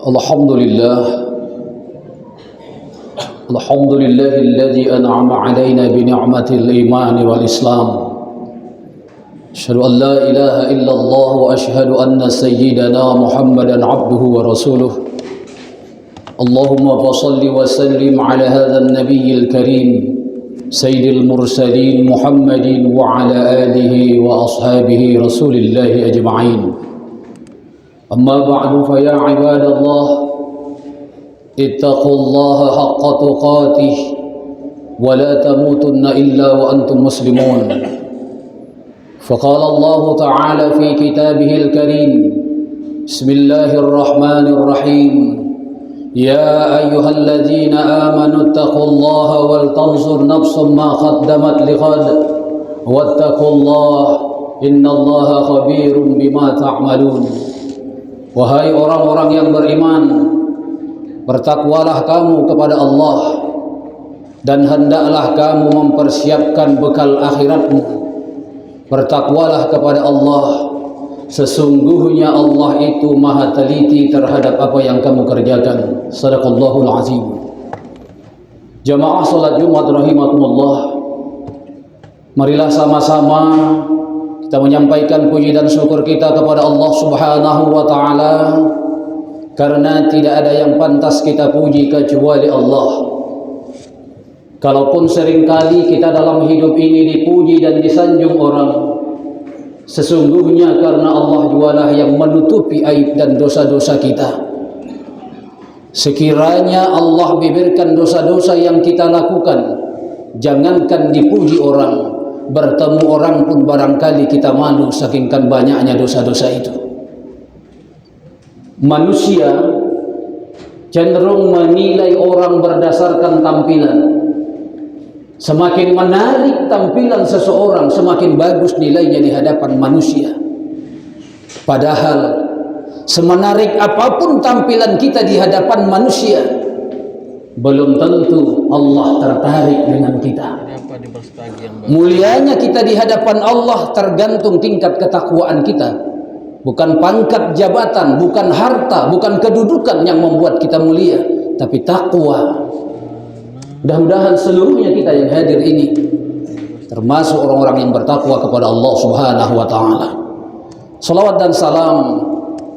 Alhamdulillah, Alhamdulillahilladzi an'ama 'alaina bi ni'matil iman wal Islam. Asyhadu an la ilaha illallah wa asyhadu anna sayyidana Muhammadan 'abduhu wa rasuluh. Allahumma shalli wa sallim 'ala hadzal nabiyil karim sayyidil mursalin Muhammadin wa 'ala alihi wa ashabihi rasulillahi ajma'in. Amma ba'du fa ya ibadallah ittaqullaha haqqa tuqatih wa la tamutunna illa wa antum muslimun. Faqala Allah ta'ala fi kitabihil karim Bismillahirrahmanirrahim. Ya ayyuhalladzina amanu ittaqullaha wal tanzur nafsum ma qaddamat lighad wattaqullaha innallaha khabirum bima ta'malun. Wahai orang-orang yang beriman, bertakwalah kamu kepada Allah dan hendaklah kamu mempersiapkan bekal akhiratmu. Bertakwalah kepada Allah, sesungguhnya Allah itu maha teliti terhadap apa yang kamu kerjakan. Shadaqallahul azim. Jamaah salat Jumat rahimakumullah, marilah sama-sama kita menyampaikan puji dan syukur kita kepada Allah Subhanahu wa ta'ala, karena tidak ada yang pantas kita puji kecuali Allah. Kalaupun seringkali kita dalam hidup ini dipuji dan disanjung orang, sesungguhnya karena Allah jualah yang menutupi aib dan dosa-dosa kita. Sekiranya Allah bibirkan dosa-dosa yang kita lakukan, jangankan dipuji orang, bertemu orang pun barangkali kita malu sakingkan banyaknya dosa-dosa itu. Manusia cenderung menilai orang berdasarkan tampilan. Semakin menarik tampilan seseorang, semakin bagus nilainya di hadapan manusia. Padahal semenarik apapun tampilan kita di hadapan manusia, belum tentu Allah tertarik dengan kita. Mulianya kita di hadapan Allah tergantung tingkat ketakwaan kita. Bukan pangkat jabatan, bukan harta, bukan kedudukan yang membuat kita mulia, tapi takwa. Mudah-mudahan seluruhnya kita yang hadir ini termasuk orang-orang yang bertakwa kepada Allah Subhanahu wa ta'ala. Salawat dan salam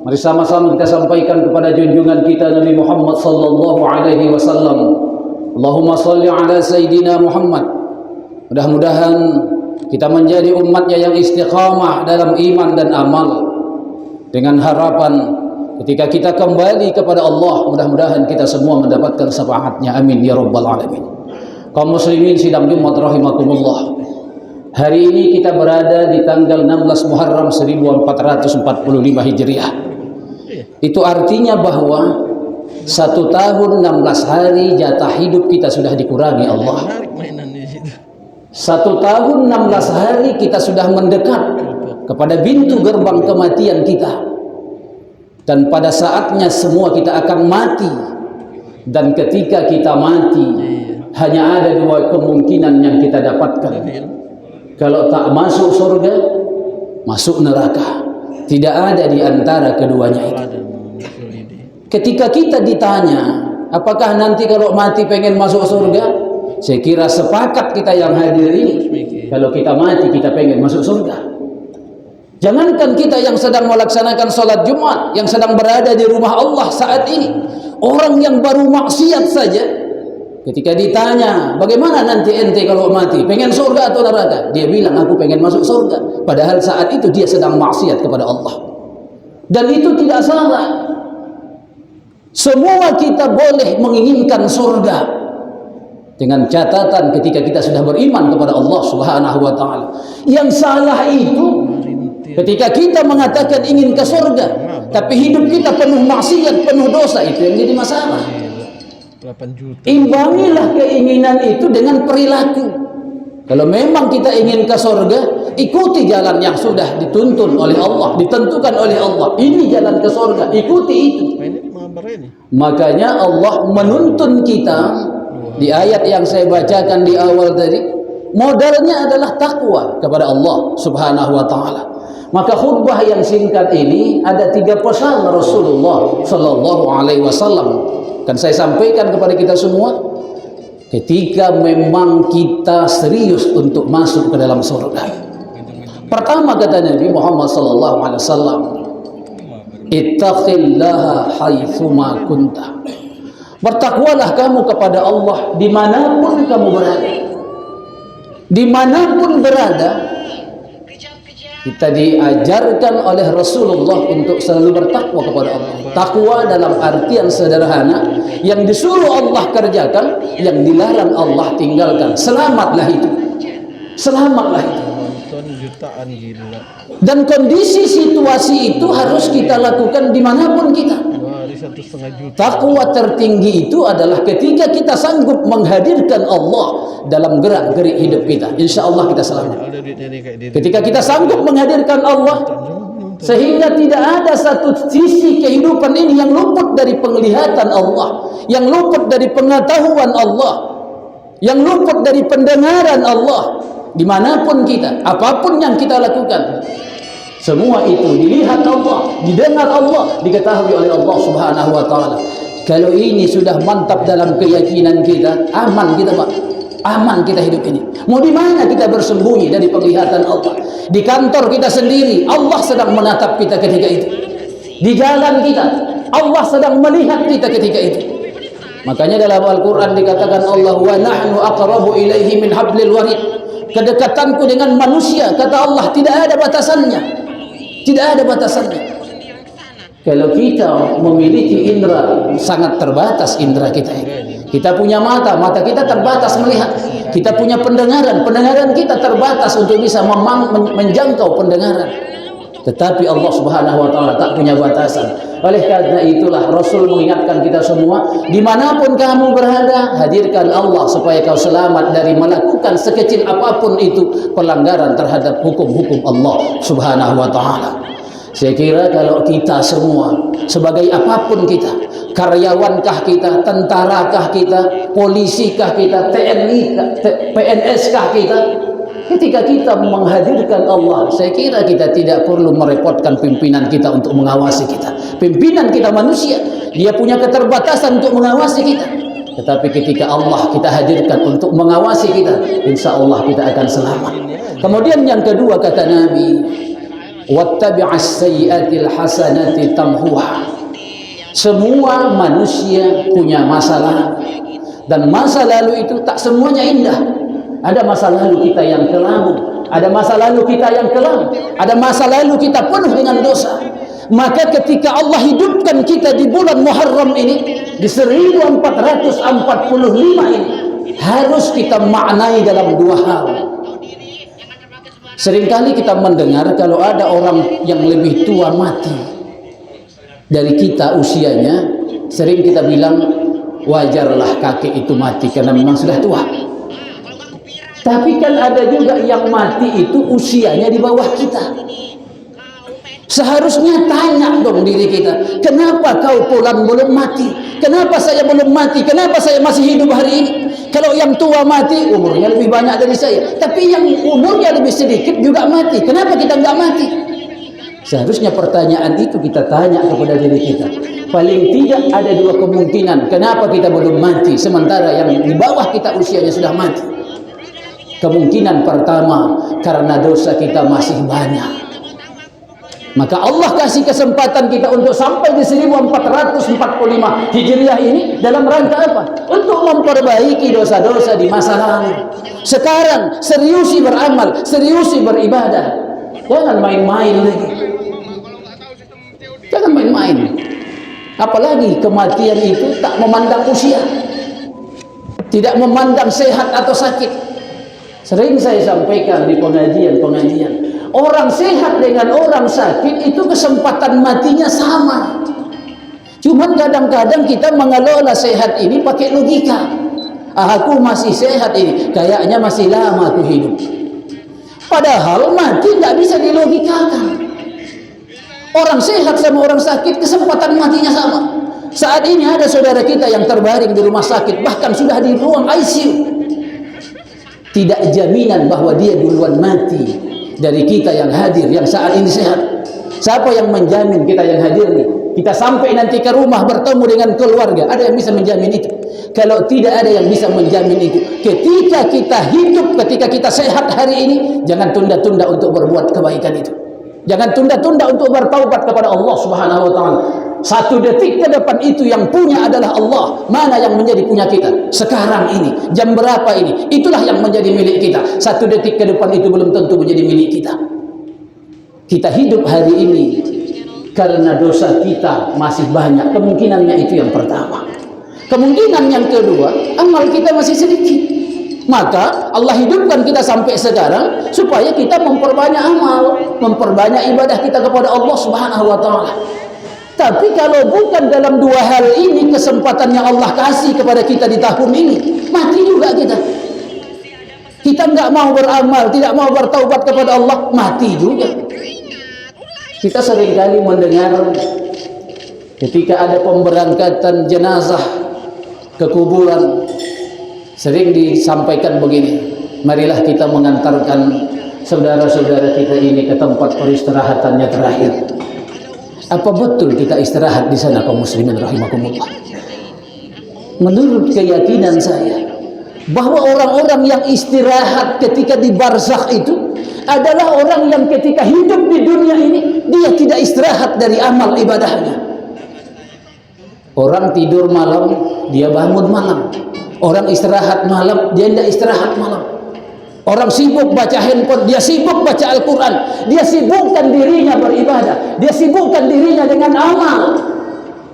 mari sama-sama kita sampaikan kepada junjungan kita Nabi Muhammad sallallahu alaihi wasallam. Allahumma shalli ala sayyidina Muhammad. Mudah-mudahan kita menjadi umatnya yang istiqamah dalam iman dan amal, dengan harapan ketika kita kembali kepada Allah, mudah-mudahan kita semua mendapatkan syafaatnya. Amin ya rabbal alamin. Kaum muslimin sidang Jumat rahimakumullah, hari ini kita berada di tanggal 16 Muharram 1445 Hijriah. Itu artinya bahwa 1 tahun 16 hari jatah hidup kita sudah dikurangi Allah. 1 tahun 16 hari kita sudah mendekat kepada pintu gerbang kematian kita. Dan pada saatnya semua kita akan mati. Dan ketika kita mati, hanya ada 2 kemungkinan yang kita dapatkan. Kalau tak masuk surga, masuk neraka. Tidak ada di antara keduanya itu. Ketika kita ditanya, apakah nanti kalau mati pengen masuk surga? Saya kira sepakat kita yang hadir ini, kalau kita mati kita pengen masuk surga. Jangankan kita yang sedang melaksanakan sholat Jumat, yang sedang berada di rumah Allah saat ini, orang yang baru maksiat saja, ketika ditanya bagaimana nanti ente kalau mati, pengen surga atau neraka, dia bilang aku pengen masuk surga. Padahal saat itu dia sedang maksiat kepada Allah. Dan itu tidak salah. Semua kita boleh menginginkan surga, dengan catatan ketika kita sudah beriman kepada Allah Subhanahu wa ta'ala. Yang salah itu ketika kita mengatakan ingin ke surga, tapi hidup kita penuh maksiat, penuh dosa, itu yang jadi masalah. Imbangilah keinginan itu dengan perilaku. Kalau memang kita ingin ke surga, ikuti jalan yang sudah dituntun oleh Allah, ditentukan oleh Allah. Ini jalan ke surga, ikuti itu. Makanya Allah menuntun kita di ayat yang saya bacakan di awal tadi. Modalnya adalah takwa kepada Allah Subhanahu wa ta'ala. Maka khutbah yang singkat ini ada 3 pesan Rasulullah Sallallahu Alaihi Wasallam. Kan saya sampaikan kepada kita semua, ketika memang kita serius untuk masuk ke dalam surga. Pertama kata Nabi Muhammad Sallallahu Alaihi Wasallam, ittaqillaha haitsuma kunta. Bertakwalah kamu kepada Allah dimanapun kamu berada. Dimanapun berada, kita diajarkan oleh Rasulullah untuk selalu bertakwa kepada Allah. Takwa dalam artian sederhana, yang disuruh Allah kerjakan, yang dilarang Allah tinggalkan. Selamatlah itu. Selamatlah itu. Dan kondisi situasi itu harus kita lakukan dimanapun kita. Takwa tertinggi itu adalah ketika kita sanggup menghadirkan Allah dalam gerak-gerik hidup kita. Insya Allah kita selamat. Ketika kita sanggup menghadirkan Allah, sehingga tidak ada satu sisi kehidupan ini yang luput dari penglihatan Allah, yang luput dari pengetahuan Allah, yang luput dari pendengaran Allah. Dimanapun kita, apapun yang kita lakukan, semua itu dilihat Allah, didengar Allah, diketahui oleh Allah Subhanahu wa taala. Kalau ini sudah mantap dalam keyakinan kita, aman kita, Pak. Aman kita hidup ini. Mau di mana kita bersembunyi dari penglihatan Allah? Di kantor kita sendiri, Allah sedang menatap kita ketika itu. Di jalan kita, Allah sedang melihat kita ketika itu. Makanya dalam Al-Qur'an dikatakan Allah, wa nahnu aqrabu ilaihi min hablil warid. Kedekatanku dengan manusia, kata Allah, tidak ada batasannya. Tidak ada batasannya. Kalau kita memiliki indera, sangat terbatas indera kita ini. Kita punya mata, mata kita terbatas melihat. Kita punya pendengaran, pendengaran kita terbatas untuk bisa menjangkau pendengaran. Tetapi Allah Subhanahu wa taala tak punya batasan. Oleh karena itulah Rasul mengingatkan kita semua, dimanapun kamu berada, hadirkan Allah supaya kau selamat dari melakukan sekecil apapun itu pelanggaran terhadap hukum-hukum Allah Subhanahu wa taala. Saya kira kalau kita semua, sebagai apapun kita, karyawankah kita, tentarakah kita, polisikah kita, TNI, PNS-kah kita, ketika kita menghadirkan Allah, saya kira kita tidak perlu merepotkan pimpinan kita untuk mengawasi kita. Pimpinan kita manusia, dia punya keterbatasan untuk mengawasi kita. Tetapi ketika Allah kita hadirkan untuk mengawasi kita, insya Allah kita akan selamat. Kemudian yang kedua kata Nabi, wattabi'as sayyi'atil hasanati tamhuha. Semua manusia punya masa lalu, dan masa lalu itu tak semuanya indah. Ada masa lalu kita yang kelam, ada masa lalu kita yang kelam, ada masa lalu kita penuh dengan dosa. Maka ketika Allah hidupkan kita di bulan Muharram ini, di 1445 ini, harus kita maknai dalam 2 hal. Seringkali kita mendengar kalau ada orang yang lebih tua mati dari kita usianya, sering kita bilang wajarlah kakek itu mati karena memang sudah tua. Tapi kan ada juga yang mati itu usianya di bawah kita. Seharusnya tanya dong diri kita, kenapa kau pulang belum mati? Kenapa saya belum mati? Kenapa saya masih hidup hari ini? Kalau yang tua mati, umurnya lebih banyak dari saya. Tapi yang umurnya lebih sedikit juga mati. Kenapa kita nggak mati? Seharusnya pertanyaan itu kita tanya kepada diri kita. Paling tidak ada 2 kemungkinan. Kenapa kita belum mati, sementara yang di bawah kita usianya sudah mati? Kemungkinan pertama, karena dosa kita masih banyak. Maka Allah kasih kesempatan kita untuk sampai di 1445 Hijriah ini dalam rangka apa? Untuk memperbaiki dosa-dosa di masa lalu. Sekarang seriusi beramal, seriusi beribadah. Jangan main-main lagi. Jangan main-main. Apalagi kematian itu tak memandang usia, tidak memandang sehat atau sakit. Sering saya sampaikan di pengajian-pengajian, orang sehat dengan orang sakit itu kesempatan matinya sama. Cuman kadang-kadang kita mengelola sehat ini pakai logika. Aku masih sehat ini, kayaknya masih lama aku hidup. Padahal mati nggak bisa dilogikakan. Orang sehat sama orang sakit kesempatan matinya sama. Saat ini ada saudara kita yang terbaring di rumah sakit, bahkan sudah di ruang ICU. Tidak jaminan bahwa dia duluan mati. dari kita yang hadir, yang saat ini sehat? Siapa yang menjamin kita yang hadir nih? Kita sampai nanti ke rumah bertemu dengan keluarga, ada yang bisa menjamin itu? Kalau tidak ada yang bisa menjamin itu, ketika kita hidup, ketika kita sehat hari ini, jangan tunda-tunda untuk berbuat kebaikan itu. Jangan tunda-tunda untuk bertaubat kepada Allah Subhanahu wa taala. 1 detik ke depan itu yang punya adalah Allah. Mana yang menjadi punya kita? Sekarang ini, jam berapa ini? Itulah yang menjadi milik kita. 1 detik ke depan itu belum tentu menjadi milik kita. Kita hidup hari ini karena dosa kita masih banyak. Kemungkinannya itu yang pertama. Kemungkinan yang kedua, amal kita masih sedikit. Maka Allah hidupkan kita sampai sekarang supaya kita memperbanyak amal, memperbanyak ibadah kita kepada Allah Subhanahu wa taala. Tapi kalau bukan dalam 2 hal ini kesempatan yang Allah kasih kepada kita di tahun ini, mati juga kita. Kita enggak mau beramal, tidak mau bertaubat kepada Allah, mati juga. Kita seringkali mendengar ketika ada pemberangkatan jenazah ke kuburan, sering disampaikan begini, marilah kita mengantarkan saudara-saudara kita ini ke tempat peristirahatannya terakhir. Apa betul kita istirahat di sana, kaum muslimin rahimakumullah? Menurut keyakinan saya, bahwa orang-orang yang istirahat ketika di barzakh itu adalah orang yang ketika hidup di dunia ini dia tidak istirahat dari amal ibadahnya. Orang tidur malam, dia bangun malam. Orang istirahat malam, dia tidak istirahat malam. Orang sibuk baca handphone, dia sibuk baca Al-Quran. Dia sibukkan dirinya beribadah, dia sibukkan dirinya dengan amal.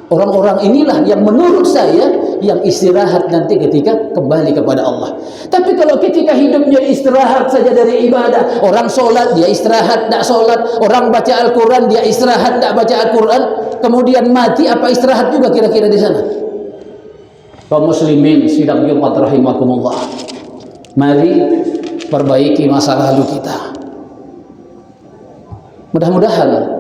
Orang-orang inilah yang menurut saya yang istirahat nanti ketika kembali kepada Allah. Tapi kalau ketika hidupnya istirahat saja dari ibadah, orang solat dia istirahat tak solat, orang baca Al-Quran dia istirahat tak baca Al-Quran, kemudian mati, apa istirahat juga kira-kira di sana? Kaum muslimin sidang Jumat rahimakumullah, mari perbaiki masa lalu kita. Mudah-mudahan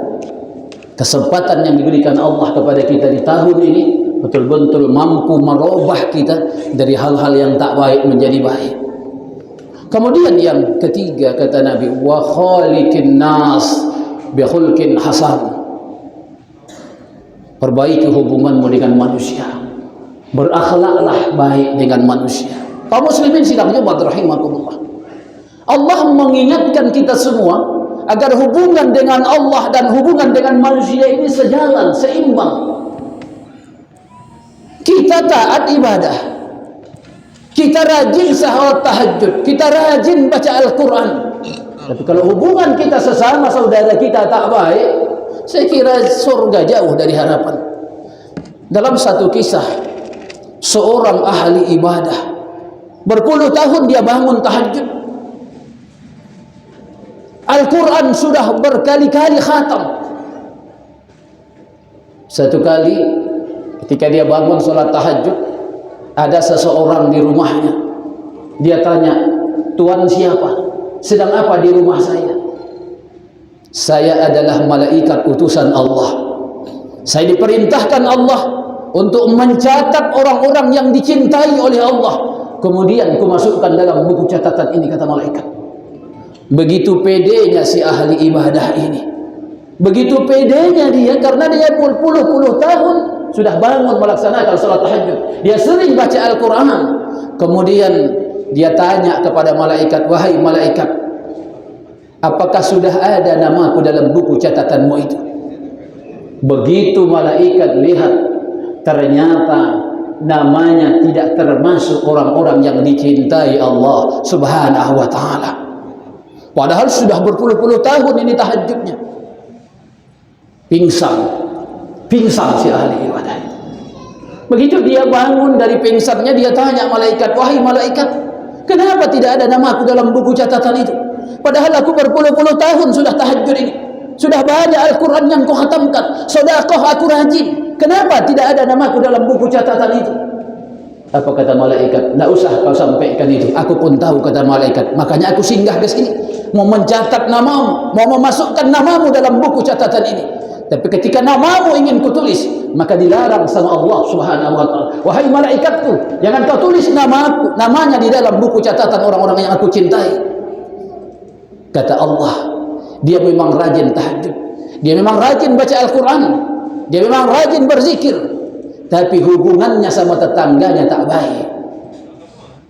kesempatan yang diberikan Allah kepada kita di tahun ini betul-betul mampu merubah kita dari hal-hal yang tak baik menjadi baik. Kemudian yang ketiga kata Nabi, wa khaliqin nas bi khulqin hasan. Perbaiki hubunganmu dengan manusia, berakhlaklah baik dengan manusia. Kaum muslimin sidang Jumat rahimakumullah, Allah mengingatkan kita semua agar hubungan dengan Allah dan hubungan dengan manusia ini sejalan, seimbang. Kita taat ibadah, kita rajin salat tahajud, kita rajin baca Al-Quran. Tapi kalau hubungan kita sesama saudara kita tak baik, saya kira surga jauh dari harapan. Dalam satu kisah, seorang ahli ibadah, berpuluh tahun dia bangun tahajud, Al-Quran sudah berkali-kali khatam. Satu kali ketika dia bangun sholat tahajud, ada seseorang di rumahnya. Dia tanya, Tuan siapa? Sedang apa di rumah saya? Saya adalah malaikat utusan Allah. Saya diperintahkan Allah untuk mencatat orang-orang yang dicintai oleh Allah. Kemudian kumasukkan dalam buku catatan ini, kata malaikat. Begitu pedenya si ahli ibadah ini, begitu pedenya dia, karena dia berpuluh-puluh tahun sudah bangun melaksanakan salat tahajud, dia sering baca Al-Quran. Kemudian dia tanya kepada malaikat, wahai malaikat, apakah sudah ada namaku dalam buku catatanmu itu? Begitu malaikat lihat, ternyata namanya tidak termasuk orang-orang yang dicintai Allah Subhanahu wa ta'ala. Padahal sudah berpuluh-puluh tahun ini tahajudnya. Pingsan si ahli ibadah. Begitu dia bangun dari pingsannya, dia tanya malaikat, wahai malaikat, kenapa tidak ada namaku dalam buku catatan itu? Padahal aku berpuluh-puluh tahun sudah tahajud ini, sudah banyak Al-Quran yang kau khatamkan, sedekah aku rajin, kenapa tidak ada namaku dalam buku catatan itu? Apa kata malaikat? Tidak usah kau sampaikan itu, aku pun tahu, kata malaikat. Makanya aku singgah ke sini, mau mencatat namamu, mau memasukkan namamu dalam buku catatan ini. Tapi ketika namamu ingin kutulis, maka dilarang sama Allah Subhanahu wa ta'ala. Wahai malaikatku, jangan kau tulis namanya di dalam buku catatan orang-orang yang aku cintai. Kata Allah, dia memang rajin tahajud, dia memang rajin baca Al-Quran, dia memang rajin berzikir, tapi hubungannya sama tetangganya tak baik.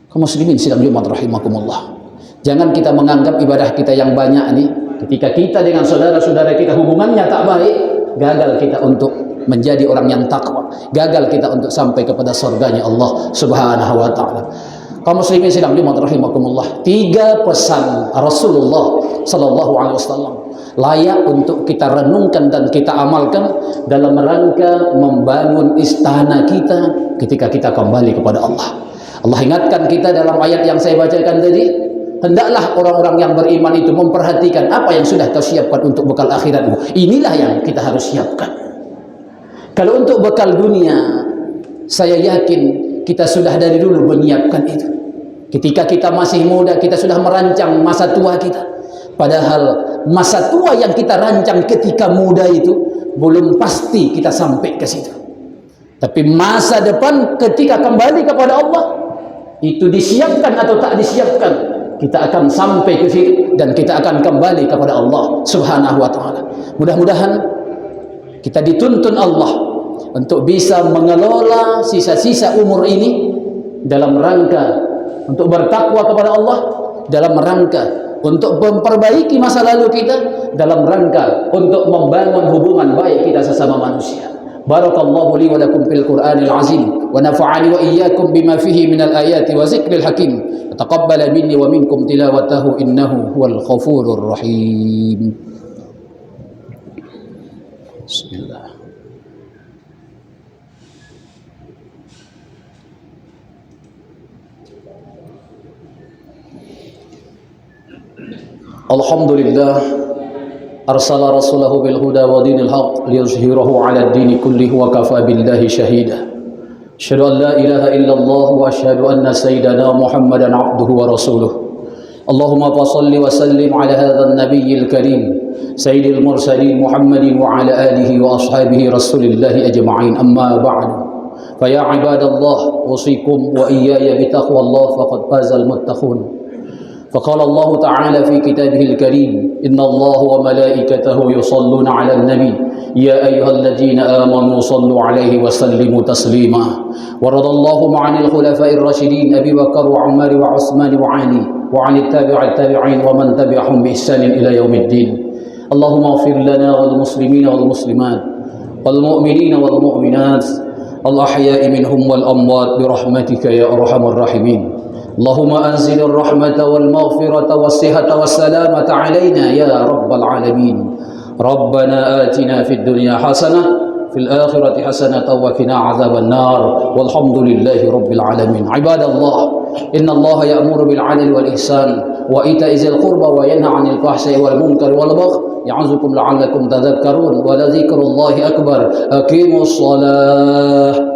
Kaum muslimin sidang Jumat rahimakumullah, jangan kita menganggap ibadah kita yang banyak nih, ketika kita dengan saudara-saudara kita hubungannya tak baik, gagal kita untuk menjadi orang yang takwa, gagal kita untuk sampai kepada surganya Allah Subhanahu wa taala. Kaum muslimin sidang Jumat rahimakumullah, 3 pesan Rasulullah sallallahu alaihi wasallam layak untuk kita renungkan dan kita amalkan dalam rangka membangun istana kita ketika kita kembali kepada Allah. Allah ingatkan kita dalam ayat yang saya bacakan tadi, hendaklah orang-orang yang beriman itu memperhatikan apa yang sudah kau siapkan untuk bekal akhiratmu. Inilah yang kita harus siapkan. Kalau untuk bekal dunia, saya yakin kita sudah dari dulu menyiapkan itu. Ketika kita masih muda, kita sudah merancang masa tua kita. Padahal masa tua yang kita rancang ketika muda itu belum pasti kita sampai ke situ. Tapi masa depan ketika kembali kepada Allah, itu disiapkan atau tak disiapkan, kita akan sampai ke situ dan kita akan kembali kepada Allah Subhanahu wa taala. Mudah-mudahan kita dituntun Allah untuk bisa mengelola sisa-sisa umur ini dalam rangka untuk bertakwa kepada Allah, dalam rangka untuk memperbaiki masa lalu kita, dalam rangka untuk membangun hubungan baik kita sesama manusia. Barakallahu li wa lakum fil Qur'anil azim wa nafa'ani wa iyyakum bima fihi minal ayati wa zikril hakim. Taqabbala minni wa minkum tilawatahu innahu huwal ghafurur rahim. Bismillah. Alhamdulillah arsala rasulahu bil huda wa dinil haq liyuzhirahu 'ala ad-din kullihi wa kafa billahi shahida. Asyhadu an la ilaha illallah wa asyhadu anna sayyidana Muhammadan 'abduhu wa rasuluh. Allahumma shalli wa sallim 'ala hadzal nabiyil karim sayyidil mursalin Muhammadin wa 'ala alihi wa ashabihi rasulillahi ajma'in. Amma ba'du. Fa ya ibadallah usikum wa iyaya bi taqwallah faqad fazal muttaqun. فقال الله تعالى في كتابه الكريم إن الله وملائكته يصلون على النبي يا أيها الذين آمنوا صلوا عليه وسلموا تسليما. ورضى الله عن الخلفاء الراشدين أبي بكر وعمر وعثمان وعلي وعن التابعين ومن تبعهم بإحسان إلى يوم الدين. اللهم اغفر لنا والمسلمين والمسلمات والمؤمنين والمؤمنات الأحياء منهم والأموات برحمتك يا أرحم الراحمين. اللهم أنزل الرحمة والمغفرة والصحة والسلامة علينا يا رب العالمين. ربنا آتنا في الدنيا حسنة في الآخرة حسنة وقنا عذاب النار والحمد لله رب العالمين. عباد الله إن الله يأمر بالعدل والإحسان وإيتاء ذي القربى وينهى عن الفحشاء والمنكر والبغي يعظكم لعلكم تذكرون ولذكر الله أكبر. أقيموا الصلاة.